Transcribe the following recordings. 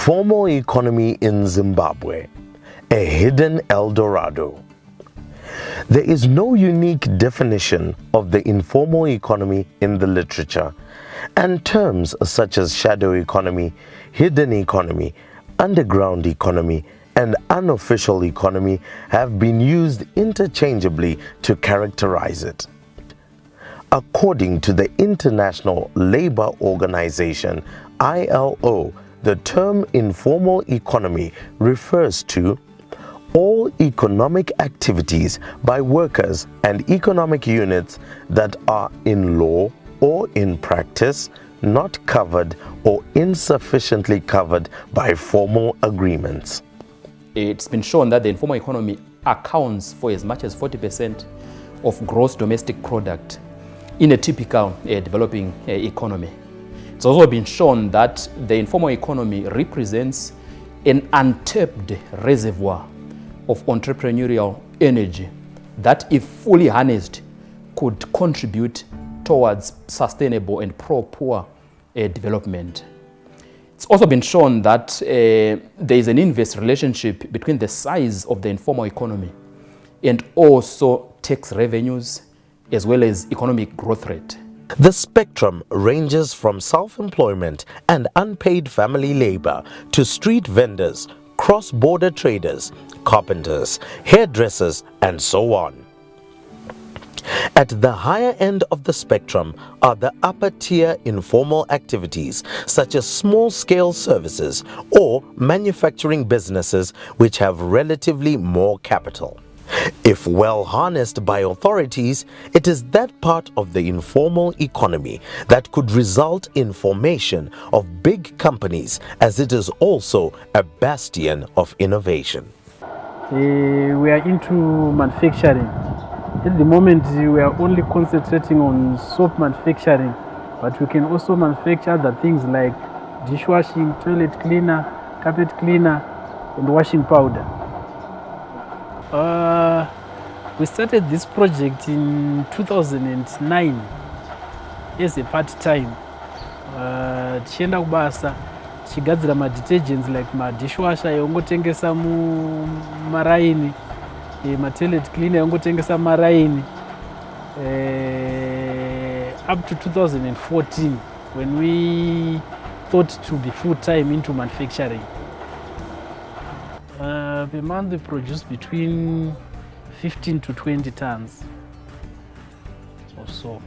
Informal economy in Zimbabwe, a hidden El Dorado. There is no unique definition of the informal economy in the literature, and terms such as shadow economy, hidden economy, underground economy, and unofficial economy have been used interchangeably to characterize it. According to the International Labour Organization, ILO, the term informal economy refers to all economic activities by workers and economic units that are in law or in practice not covered or insufficiently covered by formal agreements. It's been shown that the informal economy accounts for as much as 40% of gross domestic product in a typical developing economy. It's also been shown that the informal economy represents an untapped reservoir of entrepreneurial energy that, if fully harnessed, could contribute towards sustainable and pro-poor development. It's also been shown that there is an inverse relationship between the size of the informal economy and also tax revenues as well as economic growth rate. The spectrum ranges from self-employment and unpaid family labor to street vendors, cross-border traders, carpenters, hairdressers, and so on. At the higher end of the spectrum are the upper-tier informal activities such as small-scale services or manufacturing businesses which have relatively more capital. If well harnessed by authorities, it is that part of the informal economy that could result in formation of big companies, as it is also a bastion of innovation. We are into manufacturing. At the moment, we are only concentrating on soap manufacturing, but we can also manufacture other things like dishwashing, toilet cleaner, carpet cleaner, and washing powder. We started this project in 2009 as a part-time. Tichenda kubasa tichigadzira ma-detergents like ma-dishwasher yongotengesa maraini, ma-toilet cleaner yongotengesa maraini, up to 2014 when we thought to be full-time into manufacturing. Per month we produce between 15 to 20 tons or so.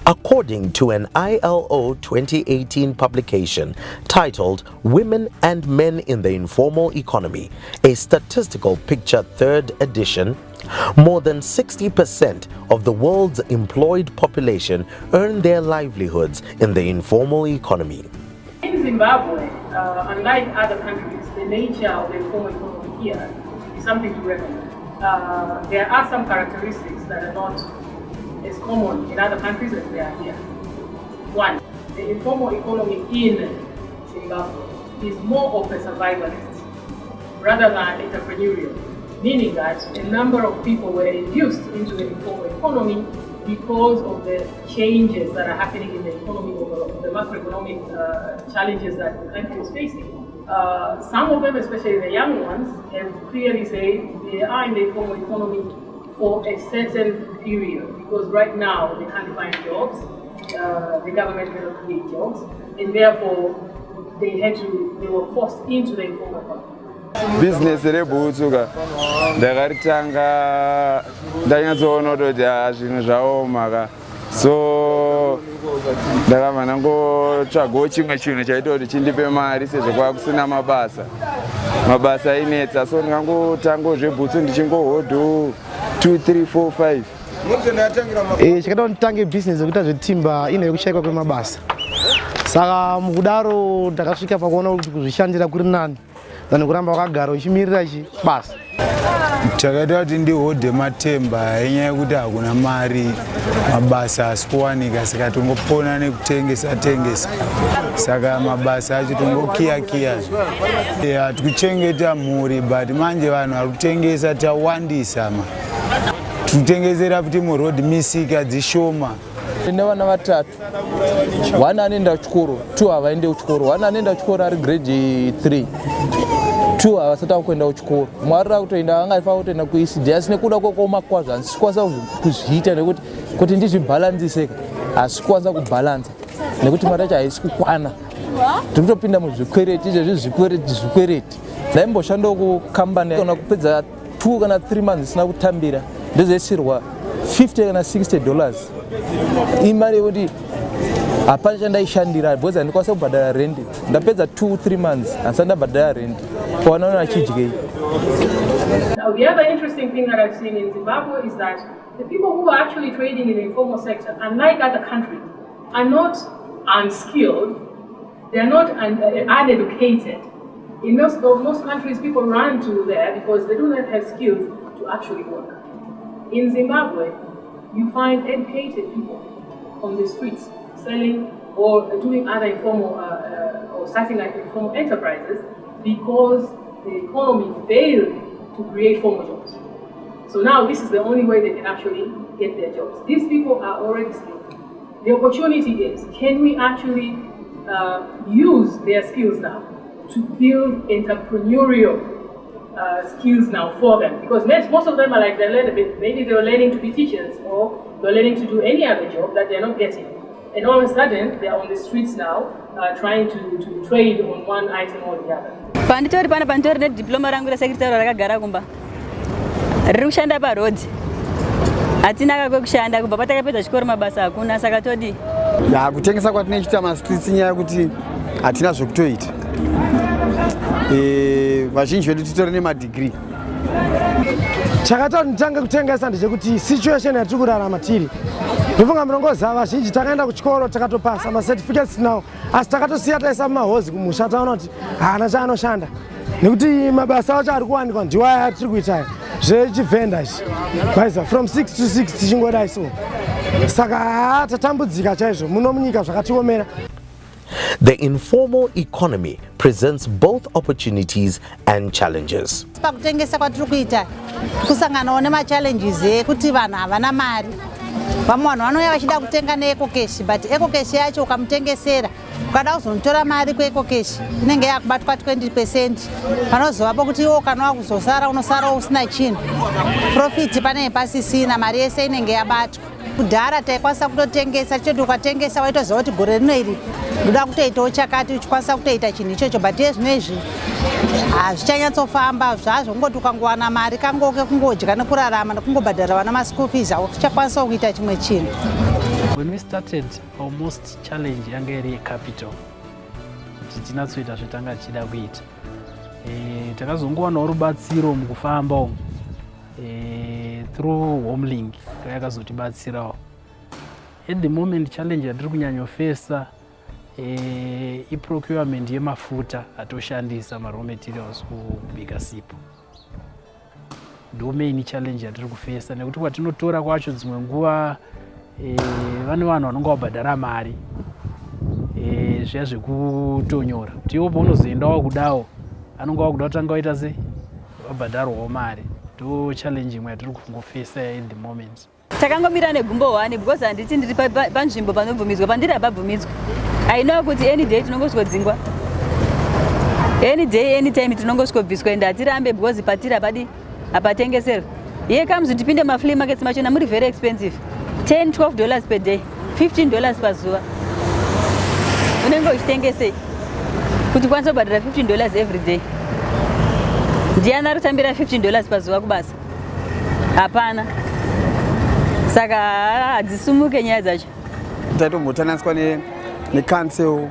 According to an ILO 2018 publication titled Women and Men in the Informal Economy, a Statistical Picture 3rd edition, more than 60% of the world's employed population earn their livelihoods in the informal economy. In Zimbabwe, unlike other countries, the nature of the informal economy here is something to reckon. There are some characteristics that are not as common in other countries as they are here. One, the informal economy in Zimbabwe is more of a survivalist rather than entrepreneurial, meaning that a number of people were induced into the informal economy because of the changes that are happening in the economy overall, the macroeconomic challenges that the country is facing. Some of them, especially the young ones, have clearly said they are in the informal economy for a certain period because right now they can't find jobs, the government cannot create jobs, and therefore they were forced into the informal economy. Business rebutsuka ndakaritanga ndanyatsoona kuti zvinhu zvaomaka so ndakabva ndangotsvagawo chimwe chinhu chaita kuti chindipe mari sezvo kwakusina mabasa ainetsa so ndikangotanga zvebhutsu ndichingohodho 2 3 4 5 chikada nditange business yekuita zvetimba ine yekushayikwa kwemabasa saka mukudaro ndakasvika pakuona kuti kuzvishandira kuri nani than kuramba wakagara uchimirira basa. Takaita kuti ndihodhe matemba enyaya yekuti hakuna mari mabasa asikuwanika saka tongopona nekutengesa saka mabasa acho tongokiya tikuchengeta mhuri but manje vanhu vari kutengesa tawandisa tikutengesera kuti muroad misika dzishoma Ndine vana vatatu. One anoenda kuchikoro, 2 havaendi kuchikoro. One anoenda kuchikoro ari grade 3. 2 havasati kuenda kuchikoro. Mwari akutoenda angafanira kutoenda kuECD asi nekuda kwokoma kwazvo handisikwanisa kuzviita nekuti kuti ndizvibhalansiseka hasikwanisa kubhalansa nekuti mari yacho haisi kukwana. Ndikutopinda muzvikwereti izvezvi zvikwereti. Ndaimboshandawo kukambani kana kupedza 2 kana 3 months zvisina kutambira ndozoisirwa $50 kana $60. Imari yekuti hapana chandaishandira because handikwanisa kubhadhara rent. Ndapedza 2-3 months handisati ndabhadhara rent. Wanaona achidyei. Now, the other interesting thing that I've seen in Zimbabwe is that the people who are actually trading in the informal sector, unlike other countries, are not unskilled, they are not uneducated. In most countries, people run to there because they do not have skills to actually work. In Zimbabwe, you find educated people on the streets selling or doing other informal or starting like informal enterprises because the economy failed to create formal jobs. So now this is the only way they can actually get their jobs. These people are already skilled. The opportunity is, can we actually use their skills now to build entrepreneurial skills now for them? Because most of them are like, maybe they're learning to be teachers or they're learning to do any other job that they're not getting. And all of a sudden, they're on the streets now trying to trade on one item or the other. Panditori pane diploma rangu resekretari rakagara kumba. Riri kushanda parodhi. Hatina kwekushanda kubva patakapedza chikoro mabasa hakuna saka todi. Ya kutengesa kwatinoita mastreets nyaya kuti hatina zvokutoita. Vazhinji vedu titori nemadegree. Chakatoti nditange kutengesa ndechekuti situation yatiri kurarama tiri. Ndofunga murongoza vazhinji takaenda kuchikoro takatopasa macertificates nawo asi takatosiya taisa mumahozi kumusha taona kuti haana chaanoshanda nekuti mabasa acho ari kuwanikwa ndiwo aya atiri kuita zvechivhenda izvi kwaiza from 6 to 6 tichingodai so saka tatambudzika chaizvo muno munyika zvakatiomera. The informal economy presents both opportunities and challenges. Pakutengesa kwatiri kuita kusanganawo nemachallenges ekuti vanhu havana mari. Vamwe vanhu vanouya vachida kutenga neecocash but ecocash yacho ukamutengesera ukada kuzomutora mari kuecocash inenge yakubatwa 20%. Panozovapo kuti iwo kana wakuzosara unosara usina chinhu. Profit panenge pasisina, mari yese inenge yabatwa. Kudhara taikwanisa kutotengesa choti ukatengesa waitoziva kuti gore rino iri ndoda kutoitawo chakati uchikwanisa kutoita chinhu ichocho but zvinezvi hazvichanyatsofamba zvazvo kungoti ukangowana mari kangoke kungodya nekurarama nekungobhadhara vana maschool fees hauchakwanisa kuita chimwe chinhu. When we started, our most challenge yanga iri capital kuti tinatsoita zvetanga tichida kuita. Takazongowanawo rubatsiro mukufamba umu through homelink yakazotibatsirawo. At the moment challenge yatiri kunyanyofesa procurement yemafuta atoshandisa raw materials kubika sipo. Ndo main challenge yatiri kufesa nekuti kwatinotora kwacho dzimwe nguva vane vanhu vanonga vabhadhara mari zviya zvekutonyora kuti iwo paunozoendawo kudawo anonga wakuda kutanga waita sei wabhadharwawo mari. Ndo challenge imwe yatiri kungofesa at the moment. Takangomira negumbo 1 because handiti ndiri panzvimbo panobvumidzwa pandiri hapabvumidzwa. I know kuti any day tinongosvikodzingwa. Any day any time tinongosvikobviswa ende hatirambe because patiri hapatengeserwa. Here comes tipinde maflea markets machona muri very expensive. $10-12 per day, $15 pazuva. Unenge uchitengesei kuti ukwanise kubhadhara $15 every day. Ndiani ari kutambira $15 pazuva kubasa? Hapana. Saka hadzisumuke nyaya dzacho. Taitombotaniswa necouncil,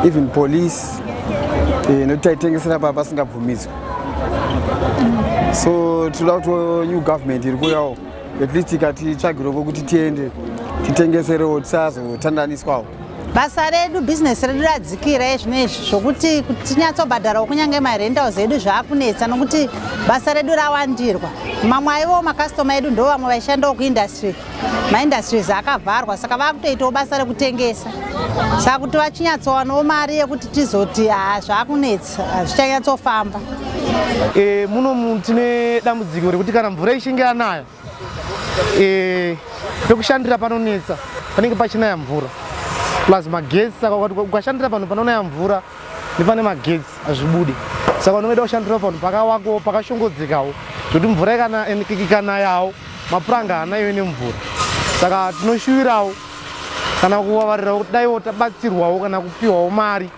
even police, nekuti taitengesera papa pasingabvumidzwi. So toda kuti new government iri kuuyawo at least ikatitsvagirawo kuti tiende titengeserewo tisazotandaniswawo. Basa redu business redu radzikira zvinezvi zvokuti tinyatsobhadharawo kunyange marentals edu zvaakunetsa nokuti basa redu rawandirwa. Mamwe aivo makastoma edu ndo vamwe vaishandawo kuindustry. Maindustries akavharwa saka vakutoitawo basa rekutengesa. Saka kuti vachinyatsowanawo mari yekuti tizoti zvaakunetsa hazvichanyatsofamba. Muno tine dambudziko rekuti kana mvura ichinge yanayo pekushandira panonetsa panenge pachinaya mvura plus magetsi. Saka ukashandira panhu panonaya mvura nepane magetsi hazvibudi. Saka unoeda kushandira panhu pakawako pakashongodzekawo zvokuti mvura ikanayawo mapuranga haanayo nemvura. Saka tinoshuvirawo kana kuvavarirawo kuti daiwo tabatsirwawo kana kupiwawo mari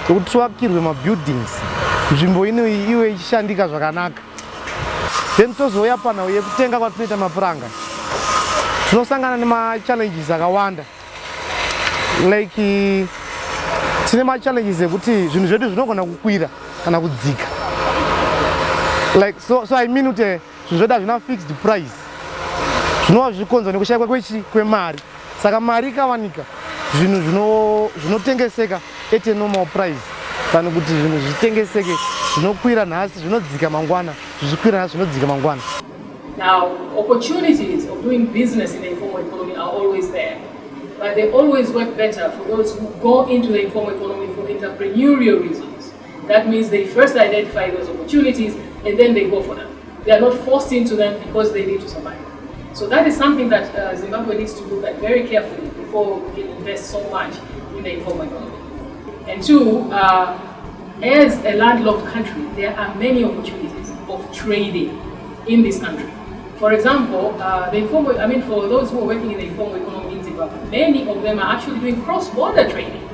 yokuti tivakirwe mabuildings nzvimbo inoyi iwe ichishandika zvakanaka. Then tozouya panhau yekutenga kwatinoita mapuranga tinosangana nemachallenges akawanda. Like tine machallenges ekuti zvinhu zvedu zvinogona kukwira kana kudzika. Like so I mean kuti zvinhu zvedu hazvina fixed price. Zvinova zvichikonzwa nekushayikwa kwemari. Saka mari ikawanika zvinhu zvinotengeseka at a normal price kana kuti zvinhu zvitengeseke zvinokwira nhasi zvinodzika mangwana zvichikwira nhasi zvinodzika mangwana. Now, opportunities of doing business in the informal economy are always there, but they always work better for those who go into the informal economy for entrepreneurial reasons. That means they first identify those opportunities and then they go for them. They are not forced into them because they need to survive. So that is something that Zimbabwe needs to look at very carefully before we can invest so much in the informal economy. And two, as a landlocked country, there are many opportunities of trading in this country. For example, for those who are working in the informal economy in Zimbabwe, many of them are actually doing cross-border trading.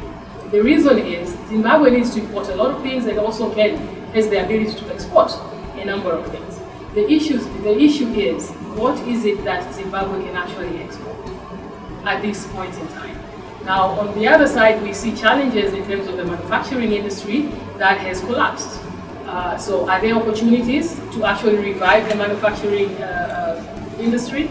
The reason is Zimbabwe needs to import a lot of things and also has the ability to export a number of things. The issue is, what is it that Zimbabwe can actually export at this point in time? Now, on the other side, we see challenges in terms of the manufacturing industry that has collapsed. So are there opportunities to actually revive the manufacturing industry?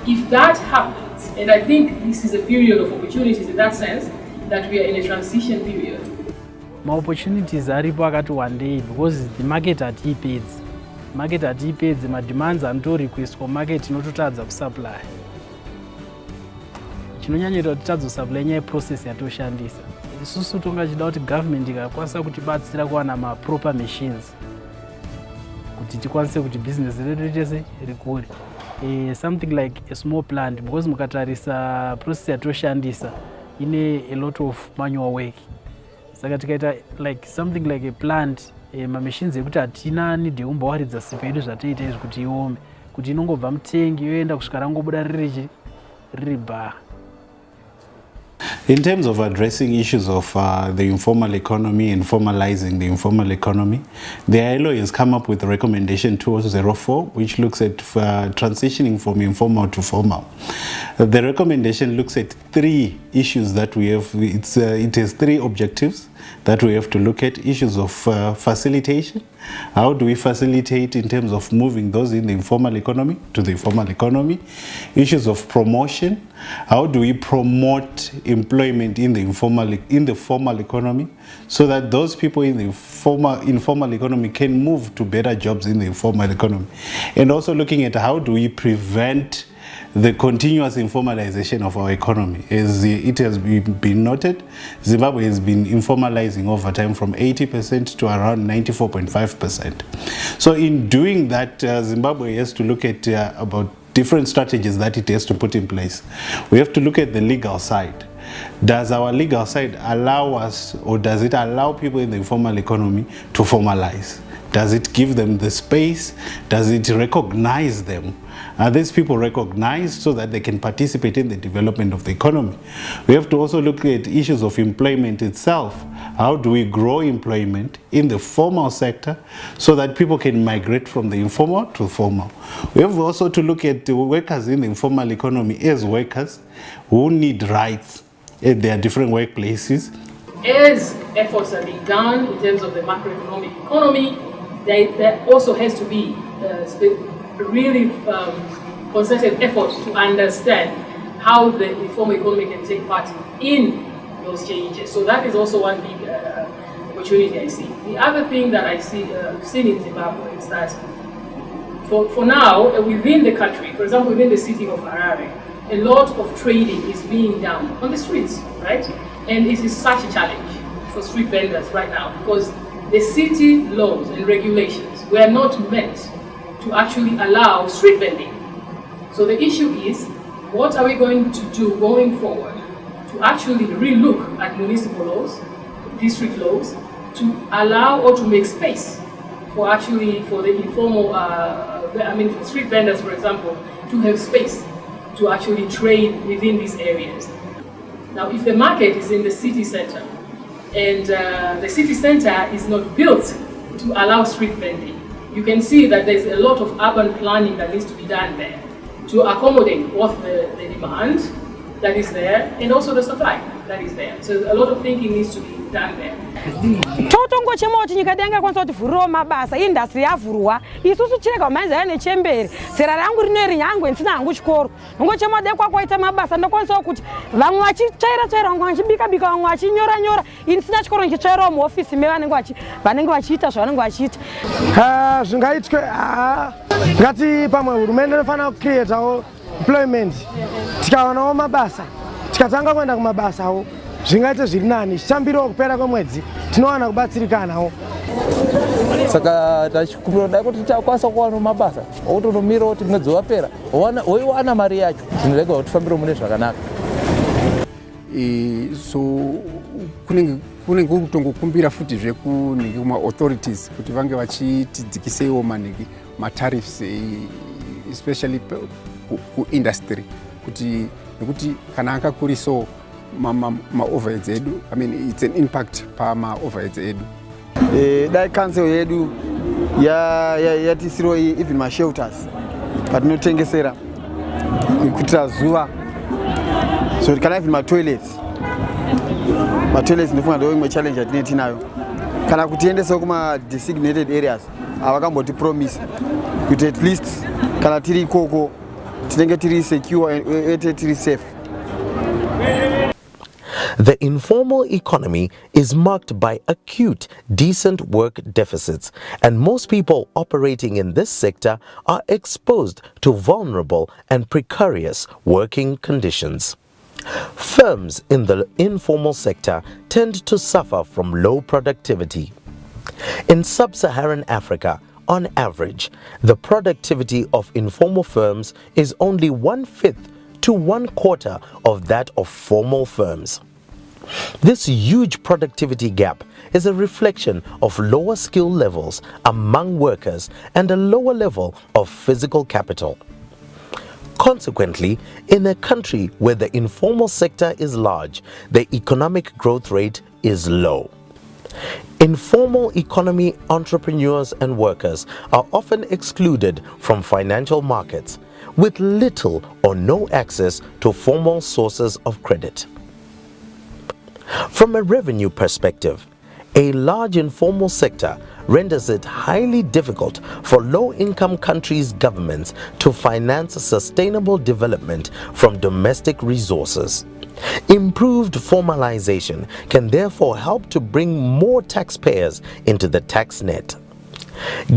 If that happens, and I think this is a period of opportunities in that sense, that we are in a transition period. My opportunities are akati one day because the market hatiipedzi. Market hatiipedzi, my demands and requests for market inototadza kusupply. Chinonyanyira kuti tazosupply nyaya process yatoshandisa. Isusu tongachida kuti government ikakwanisa kutibatsira kuwana ma-proper machines kuti tikwanise kuti business redu chese rikure. Something like a small plant, because mukatarisa process yatoshandisa ine a lot of manual work. Saka tikaita like something like a plant, ma-machines ekuti hatina need yekumbowaridza sipo yedu zvatoita izvi kuti iome, kuti inongobva mutengi yoenda kusvika rangobuda riri bar. In terms of addressing issues of the informal economy and formalizing the informal economy, the ILO has come up with a recommendation 204, which looks at transitioning from informal to formal. The recommendation looks at three issues that we have. It has three objectives that we have to look at. Issues of facilitation. How do we facilitate in terms of moving those in the informal economy to the formal economy? Issues of promotion. How do we promote employment in the formal economy so that those people in the informal economy can move to better jobs in the informal economy? And also looking at how do we prevent the continuous informalization of our economy. As it has been noted, Zimbabwe has been informalizing over time from 80% to around 94.5%. So in doing that, Zimbabwe has to look at about different strategies that it has to put in place. We have to look at the legal side. Does our legal side allow us, or does it allow people in the informal economy to formalize? Does it give them the space? Does it recognize them? Are these people recognized so that they can participate in the development of the economy? We have to also look at issues of employment itself. How do we grow employment in the formal sector so that people can migrate from the informal to formal? We have also to look at the workers in the informal economy as workers who need rights at their different workplaces. As efforts are being done in terms of the macroeconomic economy, there also has to be really concerted effort to understand how the informal economy can take part in those changes. So that is also one big opportunity I see. The other thing that I see seen in Zimbabwe is that for now, within the country, for example, within the city of Harare, a lot of trading is being done on the streets, right? And it is such a challenge for street vendors right now because the city laws and regulations were not meant to actually allow street vending. So the issue is, what are we going to do going forward to actually relook at municipal laws, district laws, to allow or to make space for the informal, for street vendors, for example, to have space to actually trade within these areas. Now, if the market is in the city center and the city center is not built to allow street vending, you can see that there's a lot of urban planning that needs to be done there to accommodate both the demand that is there and also the supply that is there. So a lot of thinking needs to be done there. Totongo chemoti nyika denga kwanza kuti vhurwa mabasa industry yavhurwa isusu chirega manza ne chemberi zera rangu rineri yangu nsina hangu chikoro ngo chemode kwa kwaita mabasa ndokwanisa kuti vamwe vachichaira ngo vachibika vamwe vachinyora insina chikoro nchichaira mu office me vanenge vachiita zvavanenge vachiita zvingaitwe ngati pamwe hurumende inofanira kucreatawo employment tikaonawo mabasa tikatanga kuenda kumabasawo zvingaite zviri nani chitambirawo kupera kwemwedzi tinowana kubatsirikanawo saka tachikumbira dai kuti takwanisa kuwana mabasa otonomira kuti mwedzi wapera woiwana mari yacho zvinorega kuti fambira mune zvakanaka. So kunenge kutongokumbira futi zvekunenge kuma authorities kuti vange vachitidzikisewo manenge matariffs especially ku industry kuti nekuti kana akakurisawo ma overheads edu, I mean it's an impact pa ma overheads edu. Dai council yedu yatisiro even ma shelters patinotengesera kuitira zuva, so kana even ma toilets ndofunga ndo imwe challenge yatinetinayo kana kutiendesawo kuma designated areas avakamboti promise kuti at least kana tiri ikoko tinenge tiri secure and tiri safe. The informal economy is marked by acute, decent work deficits, and most people operating in this sector are exposed to vulnerable and precarious working conditions. Firms in the informal sector tend to suffer from low productivity. In sub-Saharan Africa, on average, the productivity of informal firms is only 1/5 to 1/4 of that of formal firms. This huge productivity gap is a reflection of lower skill levels among workers and a lower level of physical capital. Consequently, in a country where the informal sector is large, the economic growth rate is low. Informal economy entrepreneurs and workers are often excluded from financial markets with little or no access to formal sources of credit. From a revenue perspective, a large informal sector renders it highly difficult for low-income countries' governments to finance sustainable development from domestic resources. Improved formalization can therefore help to bring more taxpayers into the tax net.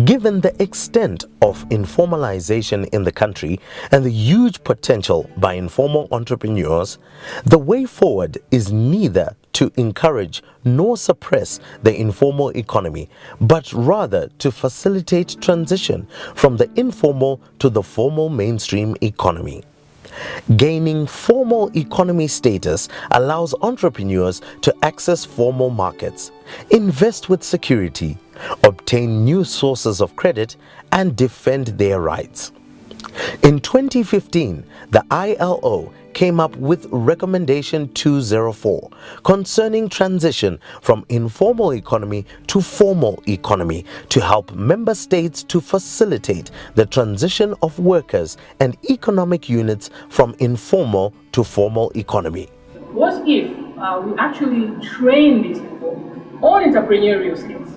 Given the extent of informalization in the country and the huge potential by informal entrepreneurs, the way forward is neither to encourage nor suppress the informal economy, but rather to facilitate transition from the informal to the formal mainstream economy. Gaining formal economy status allows entrepreneurs to access formal markets, invest with security, obtain new sources of credit, and defend their rights. In 2015, the ILO came up with Recommendation 204 concerning transition from informal economy to formal economy to help member states to facilitate the transition of workers and economic units from informal to formal economy. What if we actually train these people on entrepreneurial skills?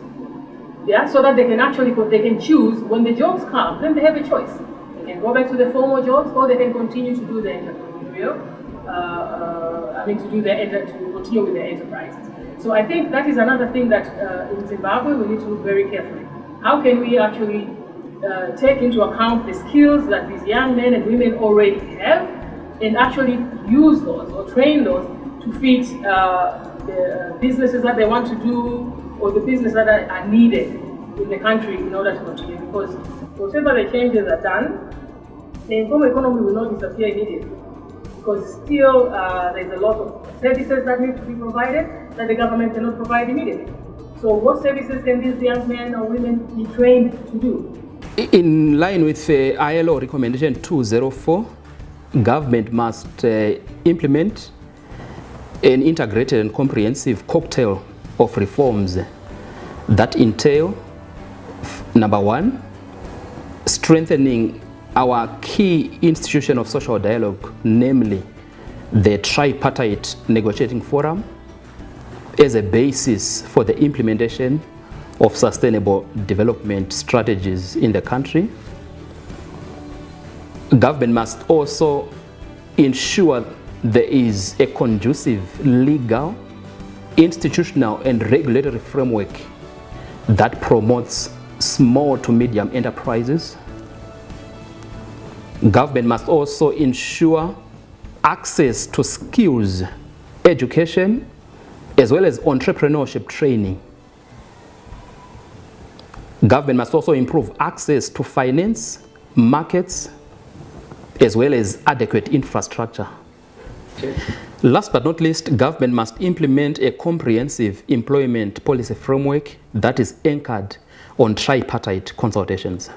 Yeah, so that they can choose when the jobs come, then they have a choice. They can go back to the formal jobs, or they can continue to do the entrepreneurial, to continue with their enterprises. So I think that is another thing that in Zimbabwe we need to look very carefully. How can we actually take into account the skills that these young men and women already have, and actually use those or train those to fit the businesses that they want to do, or the business that are needed in the country in order to continue. Because whatever the changes are done, the informal economy will not disappear immediately. because still there's a lot of services that need to be provided that the government cannot provide immediately. So what services can these young men or women be trained to do? In line with ILO recommendation 204, government must implement an integrated and comprehensive cocktail of reforms that entail, number one, strengthening our key institution of social dialogue, namely the tripartite negotiating forum, as a basis for the implementation of sustainable development strategies in the country. Government must also ensure there is a conducive legal, institutional, and regulatory framework that promotes small to medium enterprises. Government must also ensure access to skills, education, as well as entrepreneurship training. Government must also improve access to finance, markets, as well as adequate infrastructure. Last but not least, government must implement a comprehensive employment policy framework that is anchored on tripartite consultations.